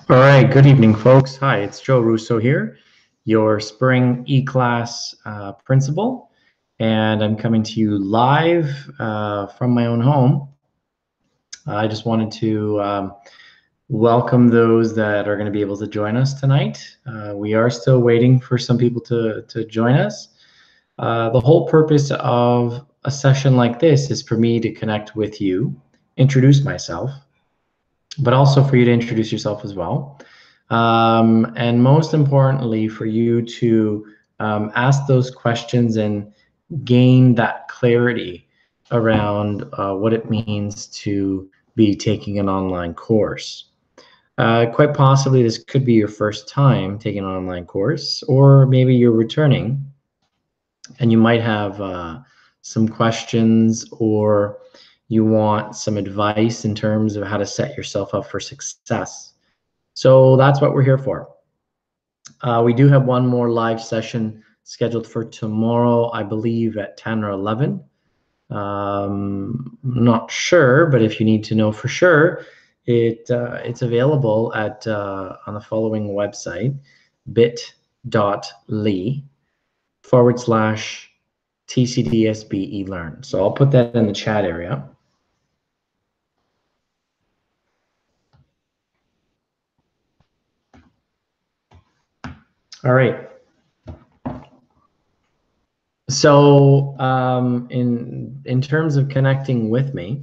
All right, good evening, folks. Hi, it's Joe.Russo here, your spring eClass principal, and I'm coming to you live from my own home. I just wanted to welcome those that are going to be able to join us tonight. We are still waiting for some people to join us. The whole purpose of a session like this is for me to connect with you, introduce myself, but also for you to introduce yourself as well. And most importantly, for you to ask those questions and gain that clarity around what it means to be taking an online course. Quite possibly, this could be your first time taking an online course, or maybe you're returning and you might have some questions, or you want some advice in terms of how to set yourself up for success. So that's what we're here for. We do have one more live session scheduled for tomorrow, I believe at 10 or 11. Not sure, but if you need to know for sure, it's available at on the following website, bit.ly/TCDSB eLearn. So I'll put that in the chat area. All right. So in terms of connecting with me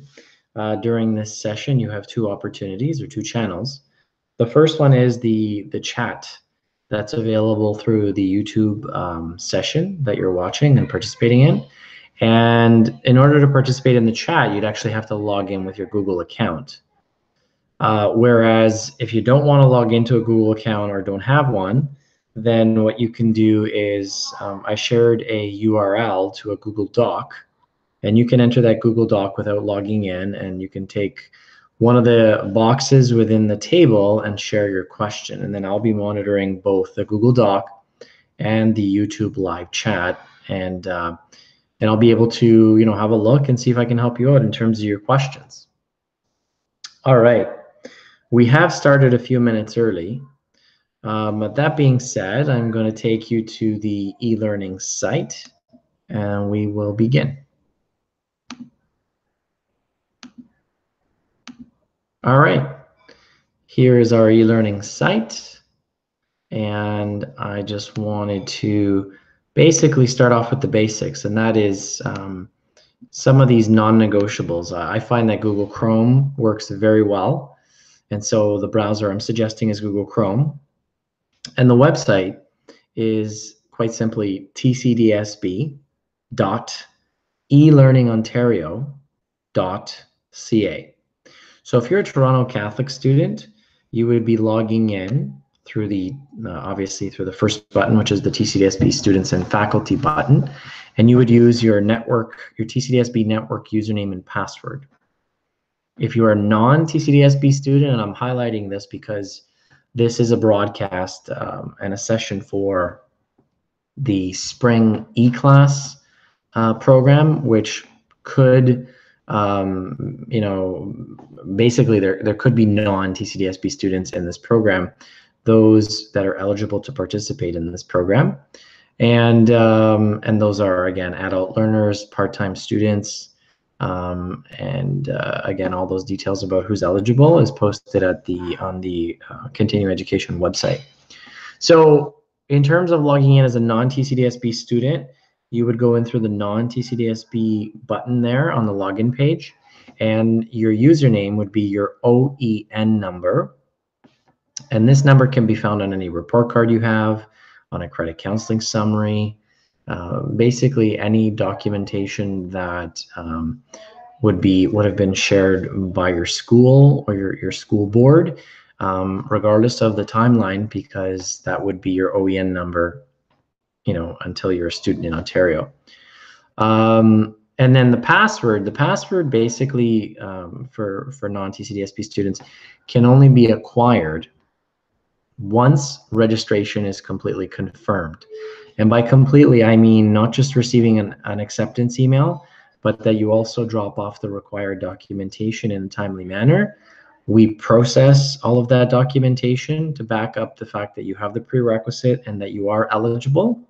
during this session, you have two opportunities or two channels. The first one is the chat that's available through the YouTube session that you're watching and participating in. And in order to participate in the chat, you'd actually have to log in with your Google account. Whereas if you don't want to log into a Google account or don't have one, then what you can do is I shared a URL to a Google Doc, and you can enter that Google Doc without logging in, and you can take one of the boxes within the table and share your question. And then I'll be monitoring both the Google Doc and the YouTube live chat, and I'll be able to have a look and see if I can help you out in terms of your questions. All right, we have started a few minutes early. But that being said, I'm going to take you to the e-learning site, and we will begin. All right, here is our e-learning site, and I just wanted to basically start off with the basics, and that is some of these non-negotiables. I find that Google Chrome works very well, and so the browser I'm suggesting is Google Chrome. And the website is quite simply tcdsb.elearningontario.ca. So if you're a Toronto Catholic student, you would be logging in through the, obviously through the first button, which is the TCDSB Students and Faculty button, and you would use your network, your TCDSB network username and password. If you are a non-TCDSB student, and I'm highlighting this because this is a broadcast and a session for the spring eClass program, which could, basically there could be non-TCDSB students in this program, those that are eligible to participate in this program. And those are, again, adult learners, part-time students, again, all those details about who's eligible is posted at on the continuing education website. So in terms of logging in as a non-TCDSB student, you would go in through the non-TCDSB button there on the login page, and your username would be your OEN number. And this number can be found on any report card you have, on a credit counseling summary, basically any documentation that would have been shared by your school or your school board, regardless of the timeline, because that would be your OEN number, until you're a student in Ontario. And then the password basically for non-TCDSB students can only be acquired once registration is completely confirmed. And by completely, I mean not just receiving an acceptance email, but that you also drop off the required documentation in a timely manner, We process all of that documentation to back up the fact that you have the prerequisite and that you are eligible.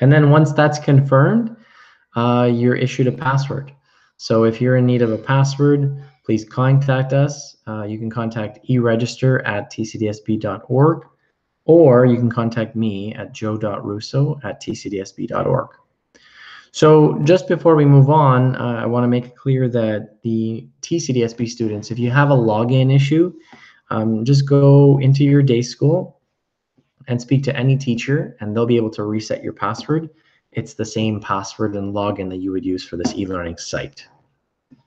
And then once that's confirmed, you're issued a password. So if you're in need of a password, please contact us. You can contact eregister@tcdsb.org, or you can contact me at Joe.Russo@tcdsb.org. So just before we move on, I want to make it clear that the TCDSB students, if you have a login issue, just go into your day school and speak to any teacher, and they'll be able to reset your password. It's the same password and login that you would use for this e-learning site.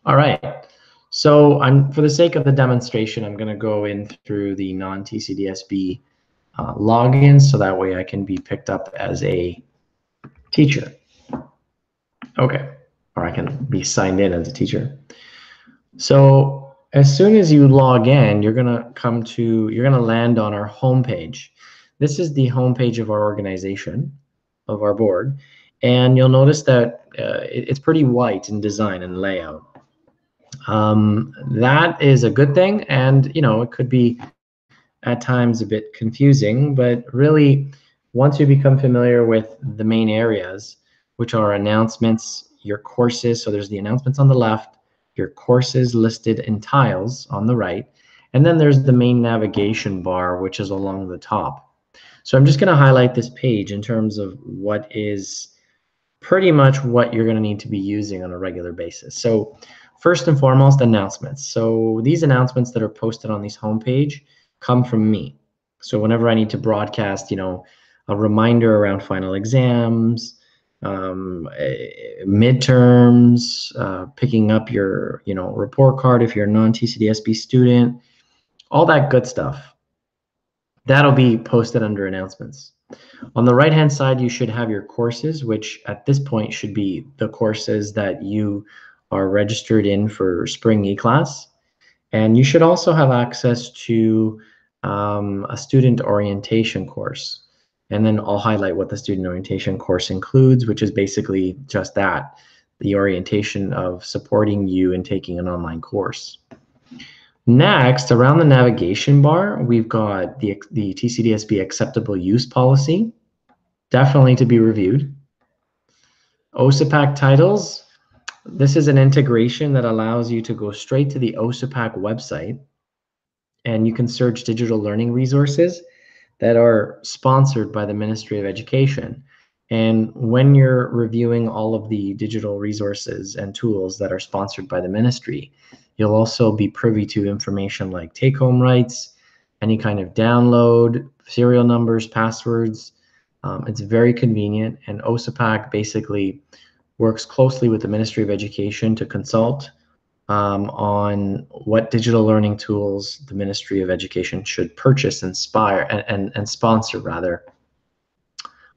All right. So for the sake of the demonstration, I'm going to go in through the non-TCDSB logins, so that way I can be picked up as a teacher. Okay, or I can be signed in as a teacher. So as soon as you log in, you're gonna land on our homepage. This is the homepage of our organization, of our board, and you'll notice that it's pretty white in design and layout. That is a good thing, and it could be at times a bit confusing, but really, once you become familiar with the main areas, which are announcements, your courses, so there's the announcements on the left, your courses listed in tiles on the right, and then there's the main navigation bar, which is along the top. So I'm just going to highlight this page in terms of what is pretty much what you're going to need to be using on a regular basis. So first and foremost, announcements. So these announcements that are posted on this homepage come from me. So whenever I need to broadcast, a reminder around final exams, midterms, picking up your, report card if you're a non-TCDSB student, all that good stuff, that'll be posted under announcements. On the right-hand side, you should have your courses, which at this point should be the courses that you are registered in for spring eClass. And you should also have access to a student orientation course. And then I'll highlight what the student orientation course includes, which is basically just that, the orientation of supporting you in taking an online course. Next, around the navigation bar, we've got the TCDSB acceptable use policy, definitely to be reviewed. OSAPAC titles, this is an integration that allows you to go straight to the OSAPAC website, and you can search digital learning resources that are sponsored by the Ministry of Education. And when you're reviewing all of the digital resources and tools that are sponsored by the ministry, you'll also be privy to information like take-home rights, any kind of download, serial numbers, passwords. It's very convenient, and OSAPAC basically works closely with the Ministry of Education to consult on what digital learning tools the Ministry of Education should purchase and sponsor rather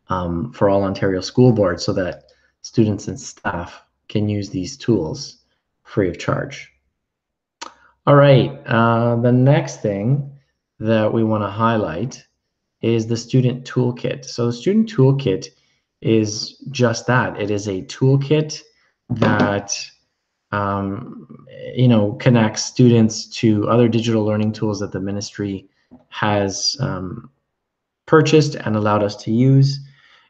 for all Ontario school boards, so that students and staff can use these tools free of charge. All right, the next thing that we want to highlight is the student toolkit. So the student toolkit is just that. It is a toolkit that connects students to other digital learning tools that the ministry has purchased and allowed us to use.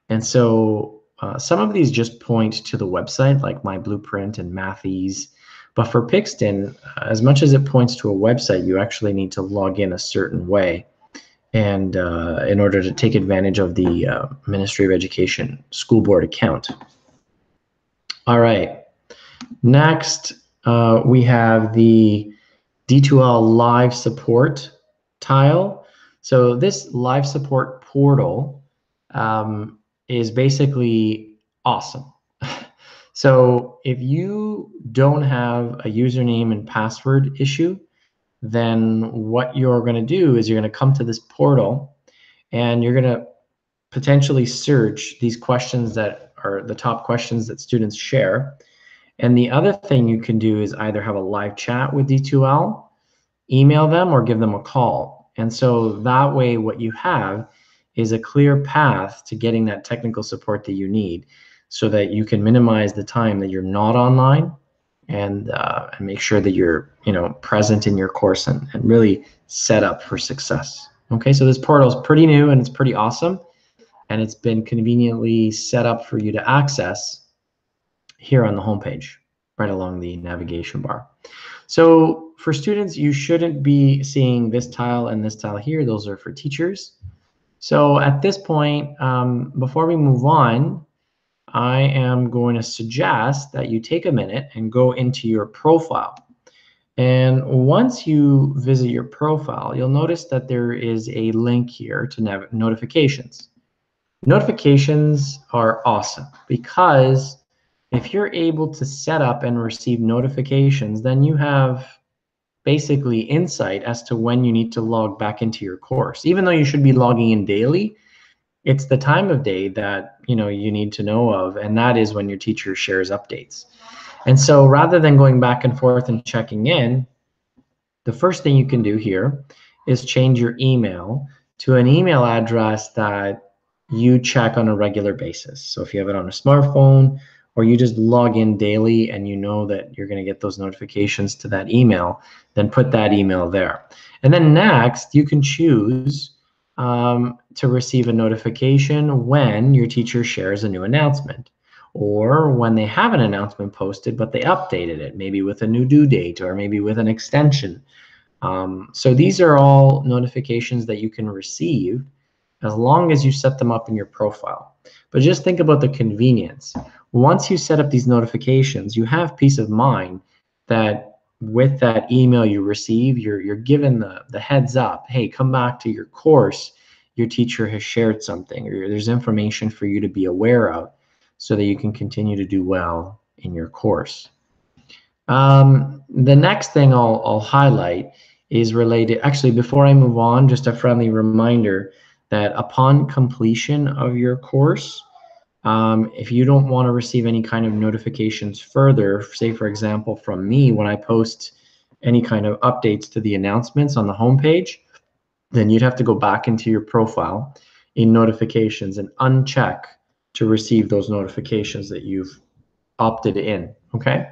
And so some of these just point to the website, like My Blueprint and Mathies. But for Pixton, as much as it points to a website, you actually need to log in a certain way, and in order to take advantage of the Ministry of Education school board account. All right. Next, we have the D2L live support tile. So this live support portal is basically awesome. So if you don't have a username and password issue, then what you're going to do is you're going to come to this portal, and you're going to potentially search these questions that are the top questions that students share. And the other thing you can do is either have a live chat with D2L, email them, or give them a call. And so that way what you have is a clear path to getting that technical support that you need, so that you can minimize the time that you're not online and make sure that you're present in your course and really set up for success. Okay, so this portal is pretty new and it's pretty awesome, and it's been conveniently set up for you to access here on the homepage, right along the navigation bar. So for students, you shouldn't be seeing this tile and this tile here. Those are for teachers. So at this point, before we move on, I am going to suggest that you take a minute and go into your profile. And once you visit your profile, you'll notice that there is a link here to notifications. Notifications are awesome because if you're able to set up and receive notifications, then you have basically insight as to when you need to log back into your course. Even though you should be logging in daily, it's the time of day that you need to know of, and that is when your teacher shares updates. And so rather than going back and forth and checking in, the first thing you can do here is change your email to an email address that you check on a regular basis. So if you have it on a smartphone, or you just log in daily and you know that you're going to get those notifications to that email, then put that email there. And then next, you can choose to receive a notification when your teacher shares a new announcement, or when they have an announcement posted but they updated it, maybe with a new due date or maybe with an extension. So these are all notifications that you can receive as long as you set them up in your profile. But just think about the convenience. Once you set up these notifications, you have peace of mind that with that email you receive, you're given the heads up, hey, come back to your course. Your teacher has shared something, or there's information for you to be aware of so that you can continue to do well in your course. The next thing I'll highlight is related, actually before I move on, just a friendly reminder that upon completion of your course, if you don't want to receive any kind of notifications further, say for example from me when I post any kind of updates to the announcements on the homepage, then you'd have to go back into your profile in notifications and uncheck to receive those notifications that you've opted in, okay?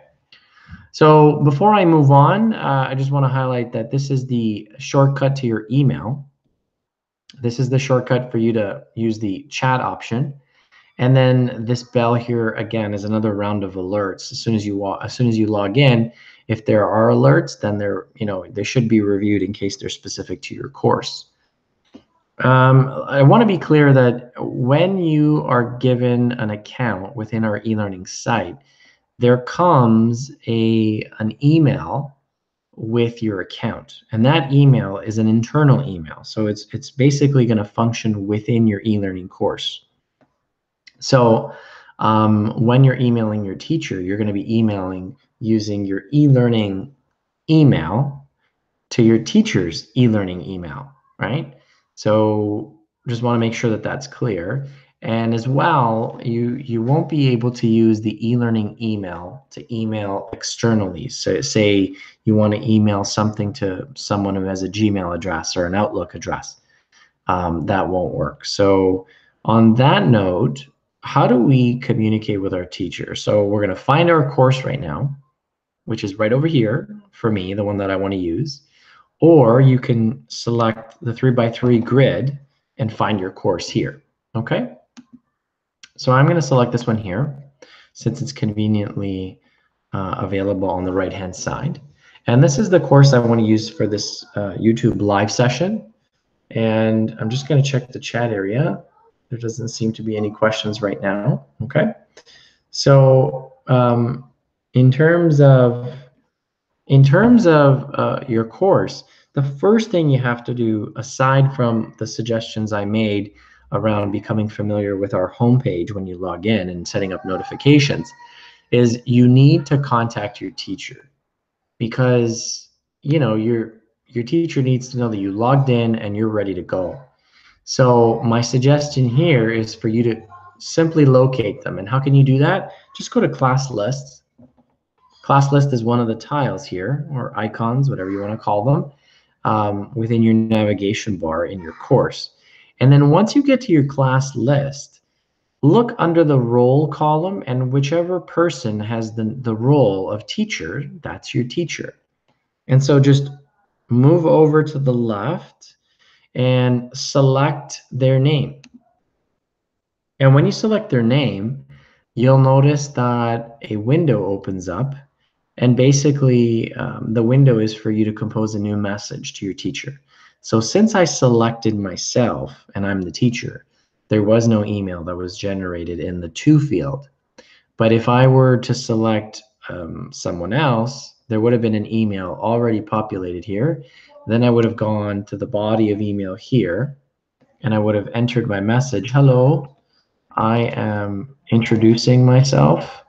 So before I move on, I just want to highlight that this is the shortcut to your email. This is the shortcut for you to use the chat option. And then this bell here again is another round of alerts. As soon as you log in, if there are alerts, then they should be reviewed in case they're specific to your course. I want to be clear that when you are given an account within our e-learning site, there comes an email with your account, and that email is an internal email. So it's basically going to function within your e-learning course. So when you're emailing your teacher, you're going to be emailing using your e-learning email to your teacher's e-learning email, right? So just want to make sure that that's clear. And as well, you won't be able to use the e-learning email to email externally. So say you want to email something to someone who has a Gmail address or an Outlook address. That won't work. So on that note, how do we communicate with our teacher? So we're going to find our course right now, which is right over here for me, the one that I want to use. Or you can select the 3x3 grid and find your course here, okay? So I'm going to select this one here since it's conveniently available on the right-hand side. And this is the course I want to use for this YouTube live session. And I'm just going to check the chat area. There doesn't seem to be any questions right now, okay? So in terms of your course, the first thing you have to do, aside from the suggestions I made around becoming familiar with our homepage when you log in and setting up notifications, is you need to contact your teacher, because your teacher needs to know that you logged in and you're ready to go. So my suggestion here is for you to simply locate them. And how can you do that? Just go to class lists. Class list is one of the tiles here, or icons, whatever you want to call them, within your navigation bar in your course. And then once you get to your class list, look under the role column, and whichever person has the role of teacher, that's your teacher. And so just move over to the left and select their name. And when you select their name, you'll notice that a window opens up. And basically, the window is for you to compose a new message to your teacher. So since I selected myself and I'm the teacher, there was no email that was generated in the to field. But if I were to select someone else, there would have been an email already populated here. Then I would have gone to the body of email here, and I would have entered my message. Hello, I am introducing myself.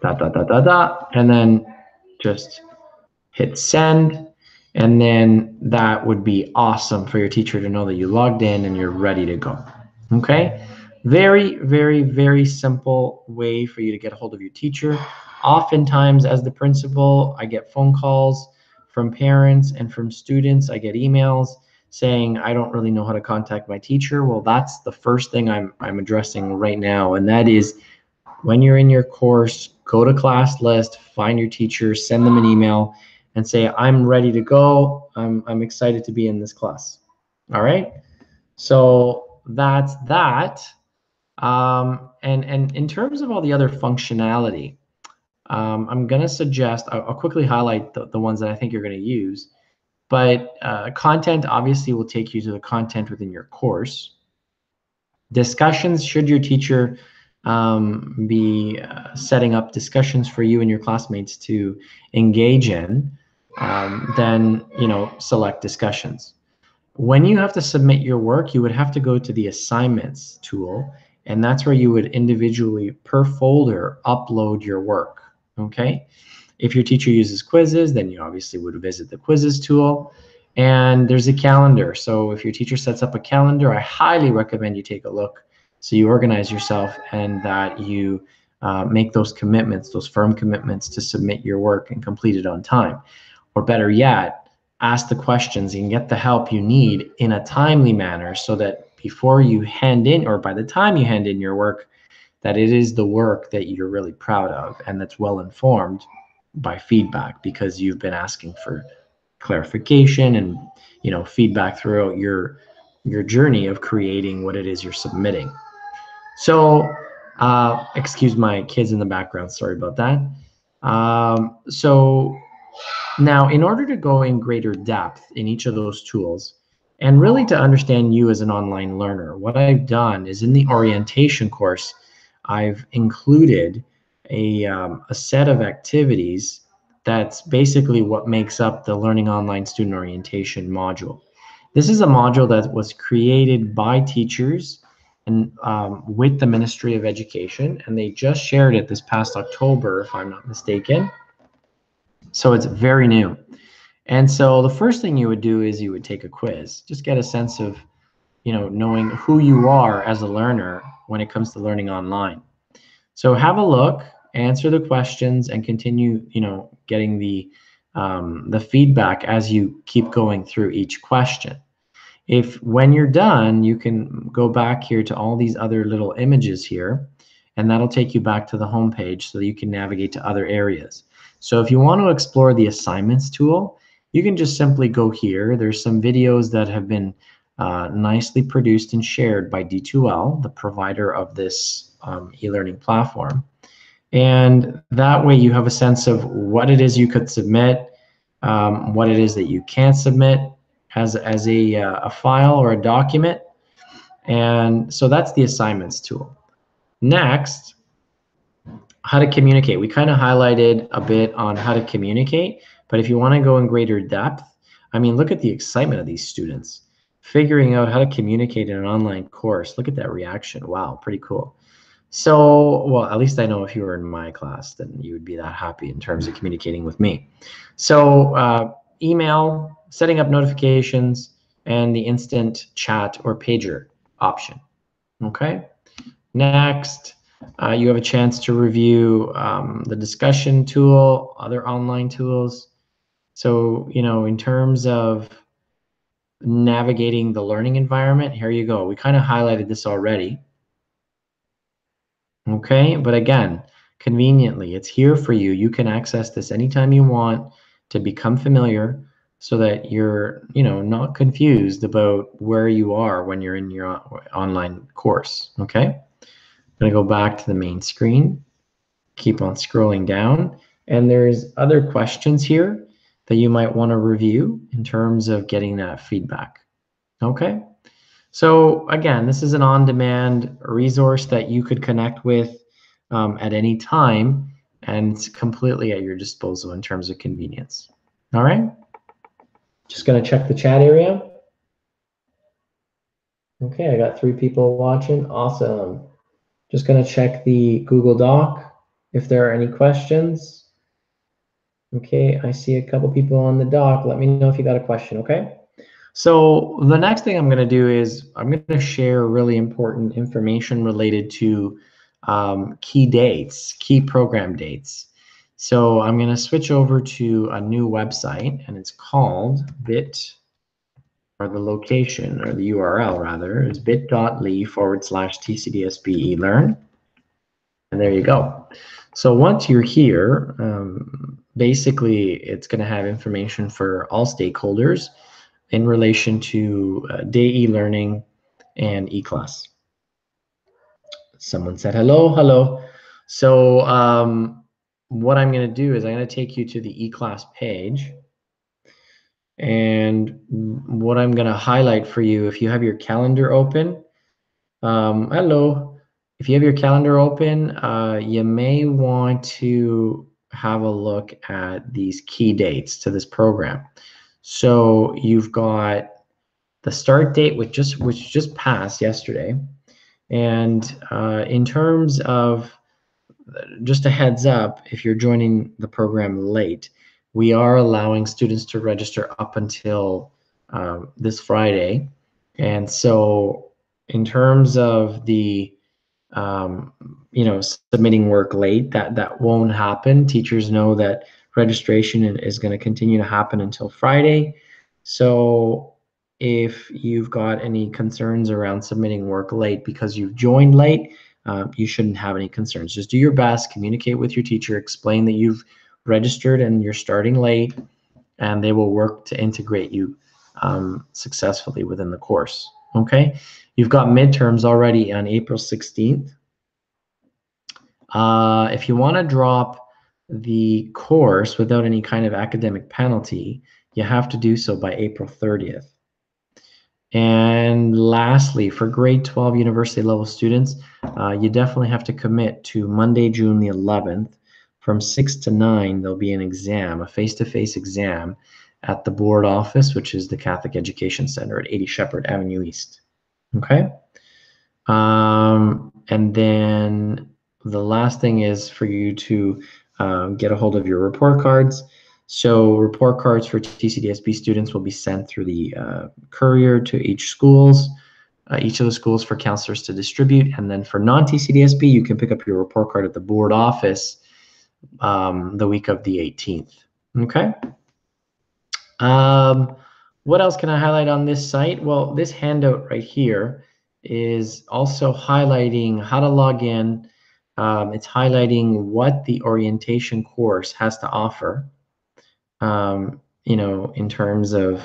Dot, dot, dot, dot, dot, and then just hit send. And then that would be awesome for your teacher to know that you logged in and you're ready to go. Okay? Very, very, very simple way for you to get a hold of your teacher. Oftentimes, as the principal, I get phone calls from parents and from students. I get emails saying, I don't really know how to contact my teacher. Well, that's the first thing I'm addressing right now, and that is when you're in your course, go to class list, find your teacher, send them an email, and say, I'm ready to go. I'm excited to be in this class. All right. So that's that. And in terms of all the other functionality, I'm going to suggest, I'll quickly highlight the ones that I think you're going to use. But content obviously will take you to the content within your course. Discussions, should your teacher be setting up discussions for you and your classmates to engage in, then select discussions. When you have to submit your work, you would have to go to the assignments tool, and that's where you would individually per folder upload your work. Okay, if your teacher uses quizzes, then you obviously would visit the quizzes tool. And there's a calendar. So if your teacher sets up a calendar, I highly recommend you take a look so you organize yourself and that you make those commitments, those firm commitments to submit your work and complete it on time. Or better yet, ask the questions and get the help you need in a timely manner so that before you hand in, or by the time you hand in your work, that it is the work that you're really proud of and that's well informed by feedback, because you've been asking for clarification and feedback throughout your journey of creating what it is you're submitting. So excuse my kids in the background, sorry about that. So now, in order to go in greater depth in each of those tools and really to understand you as an online learner, what I've done is in the orientation course, I've included a set of activities that's basically what makes up the Learning Online Student Orientation module. This is a module that was created by teachers and with the Ministry of Education, and they just shared it this past October, if I'm not mistaken. So it's very new. And so the first thing you would do is you would take a quiz, just get a sense of, knowing who you are as a learner when it comes to learning online. So have a look, answer the questions, and continue, getting the feedback as you keep going through each question. If when you're done, you can go back here to all these other little images here, and that'll take you back to the home page so that you can navigate to other areas. So if you want to explore the assignments tool, you can just simply go here. There's some videos that have been nicely produced and shared by D2L, the provider of this e-learning platform. And that way you have a sense of what it is you could submit, what it is that you can't submit as a file or a document. And so that's the assignments tool. Next, how to communicate. We kind of highlighted a bit on how to communicate, but if you want to go in greater depth, I mean, look at the excitement of these students figuring out how to communicate in an online course. Look at that reaction. Wow, pretty cool. So, well, at least I know if you were in my class, then you would be that happy in terms of communicating with me. So email, setting up notifications, and the instant chat or pager option. Okay. Next, you have a chance to review the discussion tool, other online tools. So, in terms of navigating the learning environment, here you go. We kind of highlighted this already. Okay, but again, conveniently, it's here for you. You can access this anytime you want to become familiar so that you're, not confused about where you are when you're in your online course. Okay, I'm going to go back to the main screen, keep on scrolling down, and there's other questions here that you might want to review in terms of getting that feedback. Okay, so again, this is an on-demand resource that you could connect with at any time, and it's completely at your disposal in terms of convenience. All right, just going to check the chat area. Okay, I got 3 people watching. Awesome. Just going to check the Google Doc if there are any questions. Okay, I see a couple people on the doc. Let me know if you got a question, okay? So the next thing I'm going to do is I'm going to share really important information related to key dates, key program dates. So I'm going to switch over to a new website, and it's called or the location, or the URL rather, is bit.ly/TCDSB eLearn. And there you go. So once you're here, basically it's going to have information for all stakeholders in relation to day e-learning and eClass. Someone said hello, hello. So what I'm going to do is I'm going to take you to the eClass page. And what I'm going to highlight for you, if you have your calendar open, hello. If you have your calendar open, you may want to have a look at these key dates to this program. So you've got the start date, which just passed yesterday. And in terms of just a heads up, if you're joining the program late, we are allowing students to register up until this Friday. And so in terms of the submitting work late, that won't happen. Teachers know that registration is going to continue to happen until Friday. So if you've got any concerns around submitting work late because you've joined late, you shouldn't have any concerns. Just do your best, communicate with your teacher, explain that you've registered and you're starting late, and they will work to integrate you successfully within the course. Okay, you've got midterms already on April 16th. If you want to drop the course without any kind of academic penalty, you have to do so by April 30th. And lastly, for grade 12 university level students, you definitely have to commit to Monday, June the 11th. From 6 to 9, there'll be an exam, a face-to-face exam at the board office, which is the Catholic Education Center at 80 Shepherd Avenue East. Okay? And then the last thing is for you to get a hold of your report cards. So report cards for TCDSB students will be sent through the courier to each of the schools for counselors to distribute. And then for non-TCDSB, you can pick up your report card at the board office the week of the 18th. Okay. What else can I highlight on this site? Well, this handout right here is also highlighting how to log in. It's highlighting what the orientation course has to offer, in terms of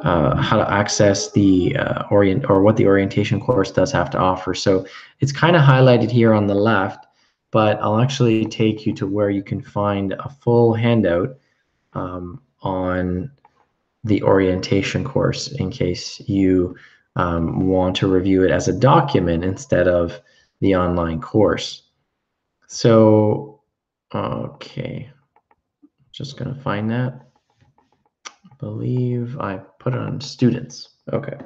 how to access the what the orientation course does have to offer. So it's kind of highlighted here on the left, but I'll actually take you to where you can find a full handout on the orientation course in case you want to review it as a document instead of the online course. So, okay, just gonna find that. I believe I put it on students. Okay.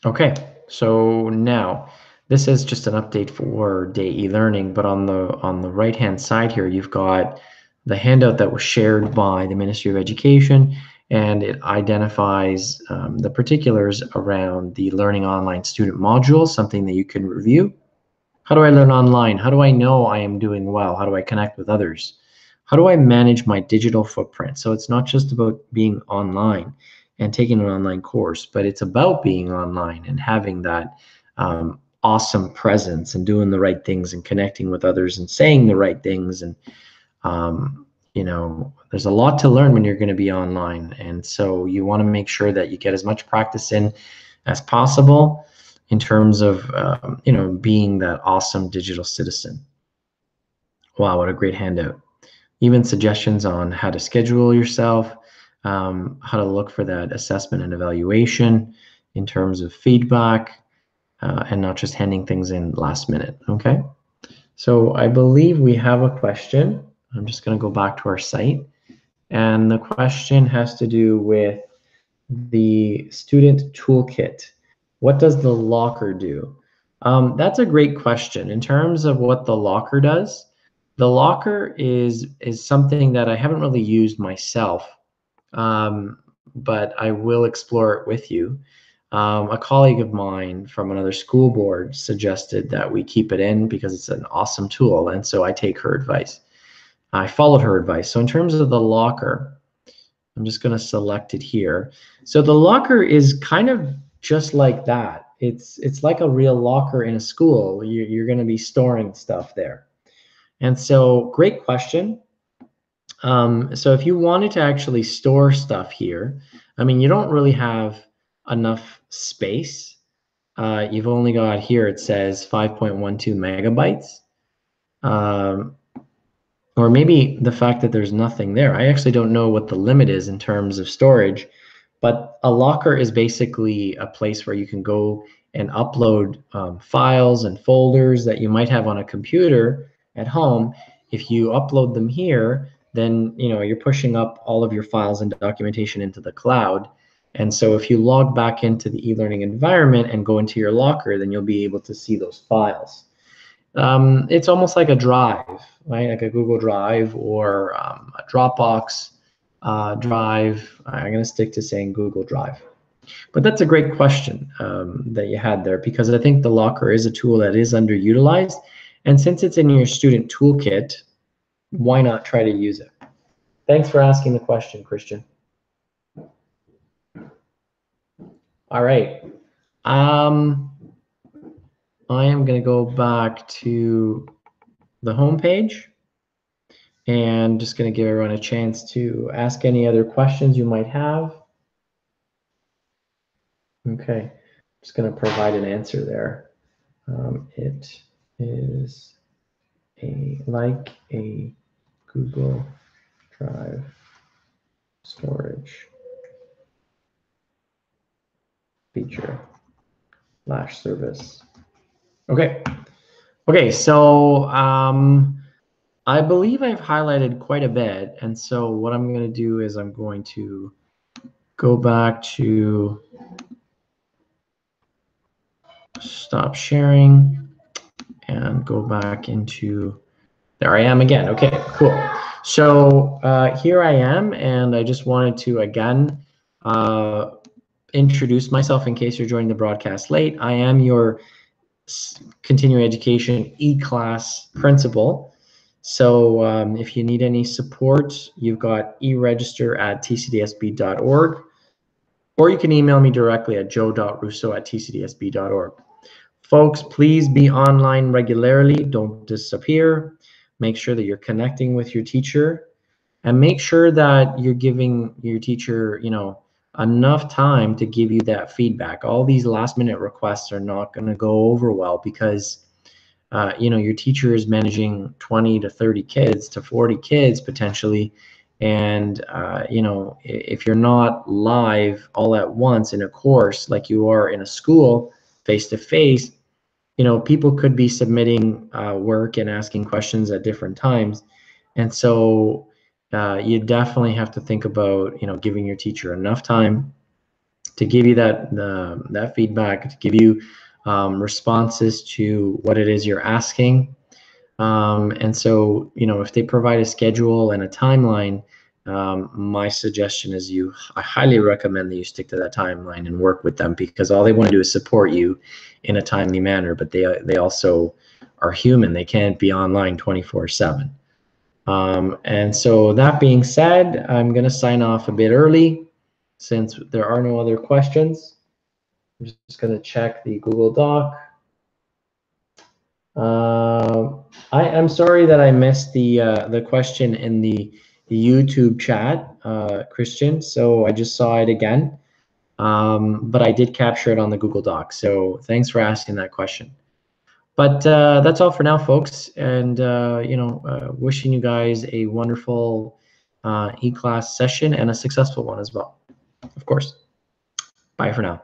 Okay, so now this is just an update for day e-learning, but on the right-hand side here, you've got the handout that was shared by the Ministry of Education, and it identifies the particulars around the Learning Online student module, something that you can review. How do I learn online? How do I know I am doing well? How do I connect with others? how do I manage my digital footprint? So it's not just about being online and taking an online course, but it's about being online and having that awesome presence and doing the right things and connecting with others and saying the right things. And you know, there's a lot to learn when you're going to be online, and so you want to make sure that you get as much practice in as possible in terms of you know, being that awesome digital citizen. Wow, what a great handout. Even suggestions on how to schedule yourself, how to look for that assessment and evaluation in terms of feedback, and not just handing things in last minute. Okay, so I believe we have a question. I'm just going to go back to our site, and the question has to do with the student toolkit. What does the locker do? That's a great question. In terms of what the locker does, the locker is something that I haven't really used myself, but I will explore it with you. A colleague of mine from another school board suggested that we keep it in because it's an awesome tool, and so I take her advice. I followed her advice. So in terms of the locker, I'm just going to select it here. So the locker is kind of just like that. It's like a real locker in a school. You're going to be storing stuff there. And so great question. So if you wanted to actually store stuff here, I mean, you don't really have enough space. You've only got here, it says 5.12 megabytes. Or maybe the fact that there's nothing there. I actually don't know what the limit is in terms of storage, but a locker is basically a place where you can go and upload files and folders that you might have on a computer at home. If you upload them here, then you know you're pushing up all of your files and documentation into the cloud. And so if you log back into the e-learning environment and go into your locker, then you'll be able to see those files. It's almost like a drive, right? Like a Google Drive or a Dropbox drive. I'm going to stick to saying Google Drive. But that's a great question that you had there, because I think the locker is a tool that is underutilized. And since it's in your student toolkit, why not try to use it? Thanks for asking the question, Christian. All right. I am going to go back to the home page and just going to give everyone a chance to ask any other questions you might have. Okay, just going to provide an answer there. It is like a Google Drive storage feature / service. Okay. Okay, so I believe I've highlighted quite a bit, and so what I'm going to do is I'm going to go back to stop sharing and go back into, there I am again. Okay, cool. So here I am, and I just wanted to again introduce myself in case you're joining the broadcast late. I am your continuing education eClass principal. So if you need any support, you've got eregister@tcdsb.org, or you can email me directly at Joe.Russo@tcdsb.org. Folks, please be online regularly. Don't disappear. Make sure that you're connecting with your teacher, and make sure that you're giving your teacher, you know, enough time to give you that feedback. All these last minute requests are not going to go over well because you know, your teacher is managing 20 to 30 kids to 40 kids potentially. And, you know, if you're not live all at once in a course like you are in a school face-to-face, you know, people could be submitting work and asking questions at different times. And so you definitely have to think about, you know, giving your teacher enough time to give you that feedback, to give you responses to what it is you're asking. And so, you know, if they provide a schedule and a timeline, my suggestion is I highly recommend that you stick to that timeline and work with them, because all they want to do is support you in a timely manner, but they also are human. They can't be online 24/7. And so that being said, I'm going to sign off a bit early since there are no other questions. I'm just going to check the Google Doc. I'm sorry that I missed the question in the YouTube chat, Christian. So I just saw it again, but I did capture it on the Google Doc. So thanks for asking that question. But that's all for now, folks. And wishing you guys a wonderful eClass session and a successful one as well. Of course. Bye for now.